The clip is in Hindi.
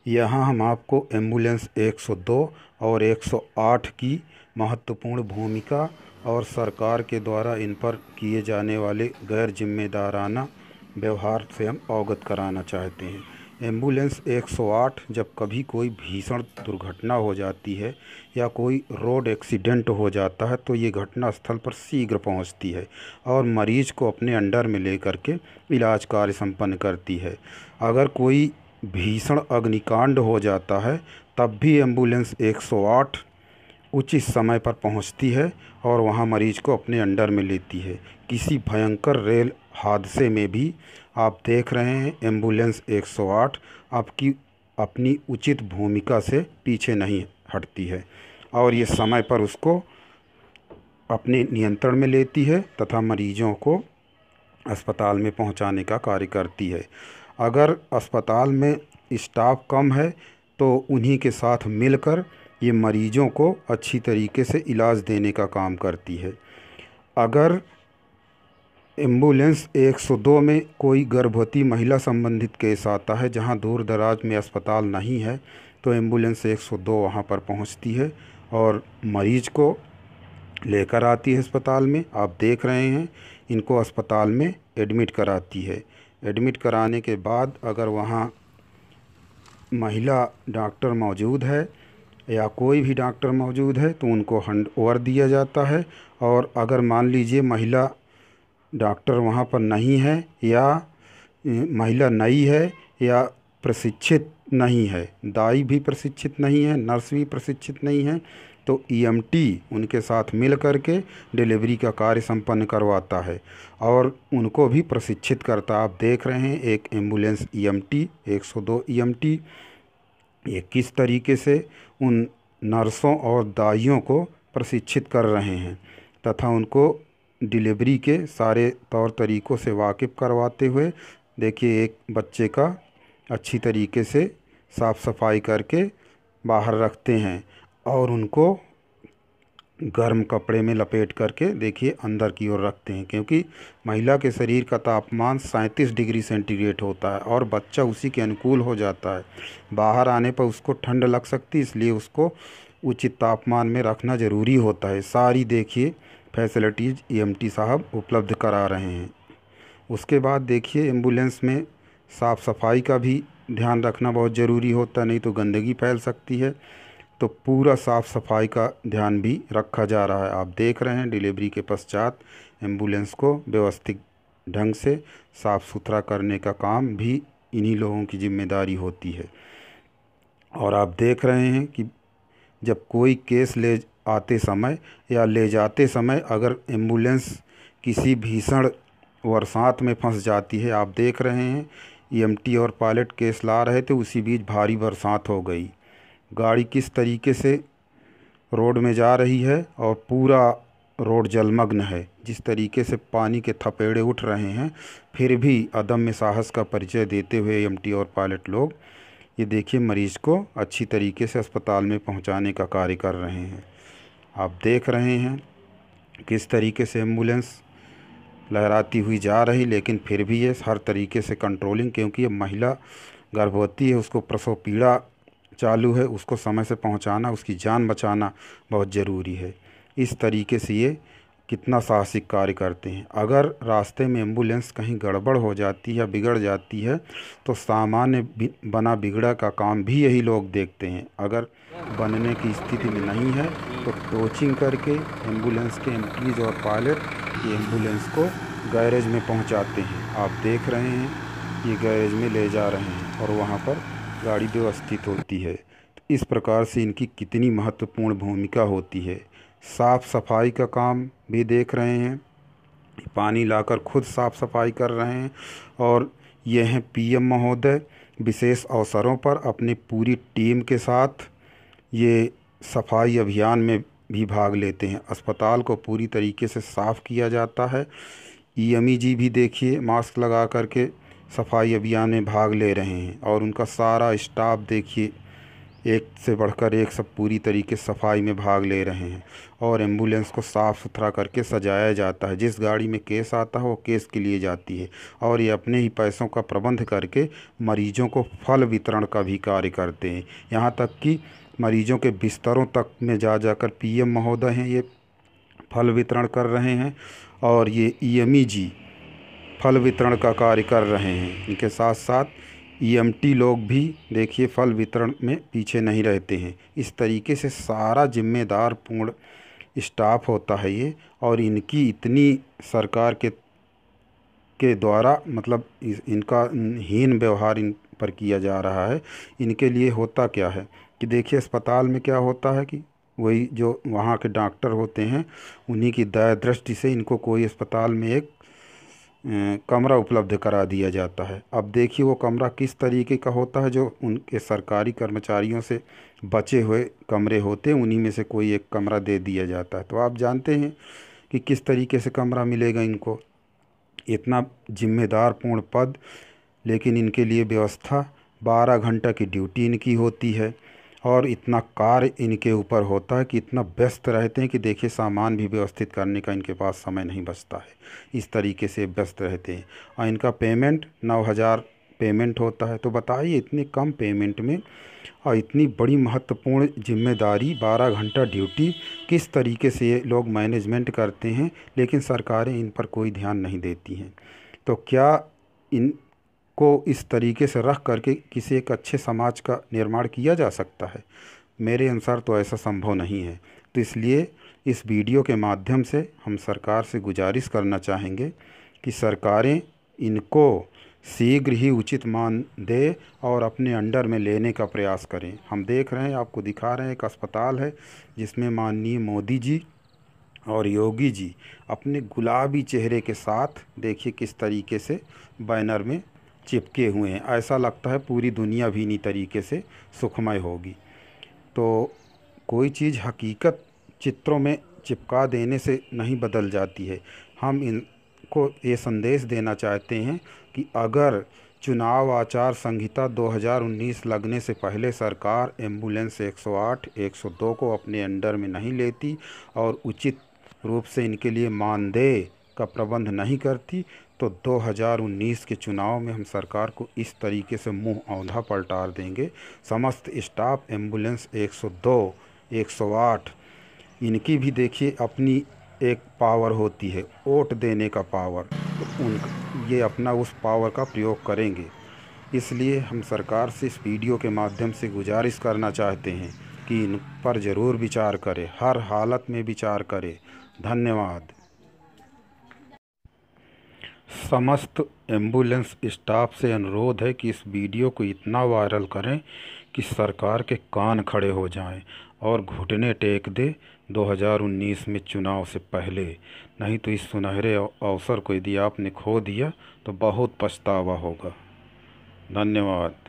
यहाँ हम आपको एम्बुलेंस 102 और 108 की महत्वपूर्ण भूमिका और सरकार के द्वारा इन पर किए जाने वाले गैर जिम्मेदाराना व्यवहार से हम अवगत कराना चाहते हैं। एम्बुलेंस 108 जब कभी कोई भीषण दुर्घटना हो जाती है या कोई रोड एक्सीडेंट हो जाता है तो ये घटना स्थल पर शीघ्र पहुंचती है और मरीज को अपने अंडर में लेकर के इलाज कार्य संपन्न करती है। अगर कोई भीषण अग्निकांड हो जाता है तब भी एम्बुलेंस 108 उचित समय पर पहुंचती है और वहां मरीज को अपने अंडर में लेती है। किसी भयंकर रेल हादसे में भी आप देख रहे हैं एम्बुलेंस 108 आपकी अपनी उचित भूमिका से पीछे नहीं हटती है और ये समय पर उसको अपने नियंत्रण में लेती है तथा मरीजों को अस्पताल में पहुंचाने का कार्य करती है। अगर अस्पताल में स्टाफ कम है तो उन्हीं के साथ मिलकर ये मरीजों को अच्छी तरीके से इलाज देने का काम करती है। अगर एम्बुलेंस 102 में कोई गर्भवती महिला संबंधित केस आता है जहां दूर दराज में अस्पताल नहीं है तो एम्बुलेंस 102 वहां पर पहुंचती है और मरीज को लेकर आती है अस्पताल में। आप देख रहे हैं इनको अस्पताल में एडमिट कराती है। एडमिट कराने के बाद अगर वहाँ महिला डॉक्टर मौजूद है या कोई भी डॉक्टर मौजूद है तो उनको हैंड ओवर दिया जाता है। और अगर मान लीजिए महिला डॉक्टर वहाँ पर नहीं है या महिला नई है या प्रशिक्षित नहीं है, दाई भी प्रशिक्षित नहीं है, नर्स भी प्रशिक्षित नहीं है, तो ईएमटी उनके साथ मिल करके डिलीवरी का कार्य संपन्न करवाता है और उनको भी प्रशिक्षित करता। आप देख रहे हैं एक एम्बुलेंस ईएमटी 102 ईएमटी ये किस तरीके से उन नर्सों और दाइयों को प्रशिक्षित कर रहे हैं तथा उनको डिलीवरी के सारे तौर तरीक़ों से वाकिफ़ करवाते हुए देखिए एक बच्चे का अच्छी तरीके से साफ़ सफाई करके बाहर रखते हैं और उनको गर्म कपड़े में लपेट करके देखिए अंदर की ओर रखते हैं, क्योंकि महिला के शरीर का तापमान 37 डिग्री सेंटीग्रेड होता है और बच्चा उसी के अनुकूल हो जाता है। बाहर आने पर उसको ठंड लग सकती है, इसलिए उसको उचित तापमान में रखना ज़रूरी होता है। सारी देखिए फैसिलिटीज़ ईएमटी साहब उपलब्ध करा रहे हैं। उसके बाद देखिए एम्बुलेंस में साफ़ सफाई का भी ध्यान रखना बहुत ज़रूरी होता है, नहीं तो गंदगी फैल सकती है। तो पूरा साफ़ सफाई का ध्यान भी रखा जा रहा है। आप देख रहे हैं डिलीवरी के पश्चात एम्बुलेंस को व्यवस्थित ढंग से साफ़ सुथरा करने का काम भी इन्हीं लोगों की जिम्मेदारी होती है। और आप देख रहे हैं कि जब कोई केस ले आते समय या ले जाते समय अगर एम्बुलेंस किसी भीषण बरसात में फंस जाती है, आप देख रहे हैं ईएमटी और पायलट केस ला रहे थे, उसी बीच भारी बरसात हो गई। गाड़ी किस तरीके से रोड में जा रही है और पूरा रोड जलमग्न है, जिस तरीके से पानी के थपेड़े उठ रहे हैं, फिर भी अदम्य साहस का परिचय देते हुए ईएमटी और पायलट लोग ये देखिए मरीज़ को अच्छी तरीके से अस्पताल में पहुंचाने का कार्य कर रहे हैं। आप देख रहे हैं किस तरीके से एम्बुलेंस लहराती हुई जा रही, लेकिन फिर भी ये हर तरीके से कंट्रोलिंग, क्योंकि ये महिला गर्भवती है, उसको प्रसव पीड़ा चालू है, उसको समय से पहुंचाना, उसकी जान बचाना बहुत ज़रूरी है। इस तरीके से ये कितना साहसिक कार्य करते हैं। अगर रास्ते में एम्बुलेंस कहीं गड़बड़ हो जाती है, बिगड़ जाती है, तो सामान्य बना बिगड़ा का काम भी यही लोग देखते हैं। अगर बनने की स्थिति में नहीं है तो टोचिंग करके एम्बुलेंस के एमटीज और पायलट ये एम्बुलेंस को गैरेज में पहुंचाते हैं। आप देख रहे हैं ये गैरेज में ले जा रहे हैं और वहां पर गाड़ी व्यवस्थित होती है। तो इस प्रकार से इनकी कितनी महत्वपूर्ण भूमिका होती है। साफ़ सफाई का काम भी देख रहे हैं, पानी लाकर खुद साफ़ सफाई कर रहे हैं और ये हैं पीएम महोदय विशेष अवसरों पर अपनी पूरी टीम के साथ ये सफाई अभियान में भी भाग लेते हैं। अस्पताल को पूरी तरीके से साफ़ किया जाता है। ईएमई जी भी देखिए मास्क लगा करके सफाई अभियान में भाग ले रहे हैं और उनका सारा स्टाफ देखिए एक से बढ़कर एक सब पूरी तरीके से सफाई में भाग ले रहे हैं और एम्बुलेंस को साफ़ सुथरा करके सजाया जाता है। जिस गाड़ी में केस आता है वो केस के लिए जाती है और ये अपने ही पैसों का प्रबंध करके मरीजों को फल वितरण का भी कार्य करते हैं। यहाँ तक कि मरीजों के बिस्तरों तक में जा जाकर पीएम महोदय हैं ये फल वितरण कर रहे हैं और ये ईएमई जी फल वितरण का कार्य कर रहे हैं। इनके साथ साथ ईएमटी लोग भी देखिए फल वितरण में पीछे नहीं रहते हैं। इस तरीके से सारा जिम्मेदार पूर्ण स्टाफ होता है ये, और इनकी इतनी सरकार के द्वारा मतलब इनका हीन व्यवहार इन पर किया जा रहा है। इनके लिए होता क्या है कि देखिए अस्पताल में क्या होता है कि वही जो वहाँ के डॉक्टर होते हैं उन्हीं की दया दृष्टि से इनको कोई अस्पताल में एक कमरा उपलब्ध करा दिया जाता है। अब देखिए वो कमरा किस तरीके का होता है, जो उनके सरकारी कर्मचारियों से बचे हुए कमरे होते हैं उन्हीं में से कोई एक कमरा दे दिया जाता है। तो आप जानते हैं कि किस तरीके से कमरा मिलेगा इनको। इतना जिम्मेदार पूर्ण पद, लेकिन इनके लिए व्यवस्था 12 घंटा की ड्यूटी इनकी होती है और इतना कार्य इनके ऊपर होता है कि इतना व्यस्त रहते हैं कि देखिए सामान भी व्यवस्थित करने का इनके पास समय नहीं बचता है। इस तरीके से व्यस्त रहते हैं और इनका पेमेंट 9,000 पेमेंट होता है। तो बताइए इतने कम पेमेंट में और इतनी बड़ी महत्वपूर्ण जिम्मेदारी 12 घंटा ड्यूटी किस तरीके से ये लोग मैनेजमेंट करते हैं, लेकिन सरकारें इन पर कोई ध्यान नहीं देती हैं। तो क्या इन को इस तरीके से रख करके किसी एक अच्छे समाज का निर्माण किया जा सकता है? मेरे अनुसार तो ऐसा संभव नहीं है। तो इसलिए इस वीडियो के माध्यम से हम सरकार से गुजारिश करना चाहेंगे कि सरकारें इनको शीघ्र ही उचित मान दे और अपने अंडर में लेने का प्रयास करें। हम देख रहे हैं, आपको दिखा रहे हैं, एक अस्पताल है जिसमें माननीय मोदी जी और योगी जी अपने गुलाबी चेहरे के साथ देखिए किस तरीके से बैनर में चिपके हुए हैं। ऐसा लगता है पूरी दुनिया भी इन्हीं तरीके से सुखमय होगी। तो कोई चीज़ हकीकत चित्रों में चिपका देने से नहीं बदल जाती है। हम इनको ये संदेश देना चाहते हैं कि अगर चुनाव आचार संहिता 2019 लगने से पहले सरकार एम्बुलेंस 108, 102 को अपने अंडर में नहीं लेती और उचित रूप से इनके लिए मानदेय का प्रबंध नहीं करती, तो 2019 के चुनाव में हम सरकार को इस तरीके से मुंह औंधा पलटार देंगे। समस्त स्टाफ एम्बुलेंस 102, 108 इनकी भी देखिए अपनी एक पावर होती है, वोट देने का पावर। तो ये अपना उस पावर का प्रयोग करेंगे। इसलिए हम सरकार से इस वीडियो के माध्यम से गुजारिश करना चाहते हैं कि इन पर ज़रूर विचार करें, हर हालत में विचार करें। धन्यवाद। समस्त एम्बुलेंस स्टाफ से अनुरोध है कि इस वीडियो को इतना वायरल करें कि सरकार के कान खड़े हो जाएं और घुटने टेक दे 2019 में चुनाव से पहले। नहीं तो इस सुनहरे अवसर को यदि आपने खो दिया तो बहुत पछतावा होगा। धन्यवाद।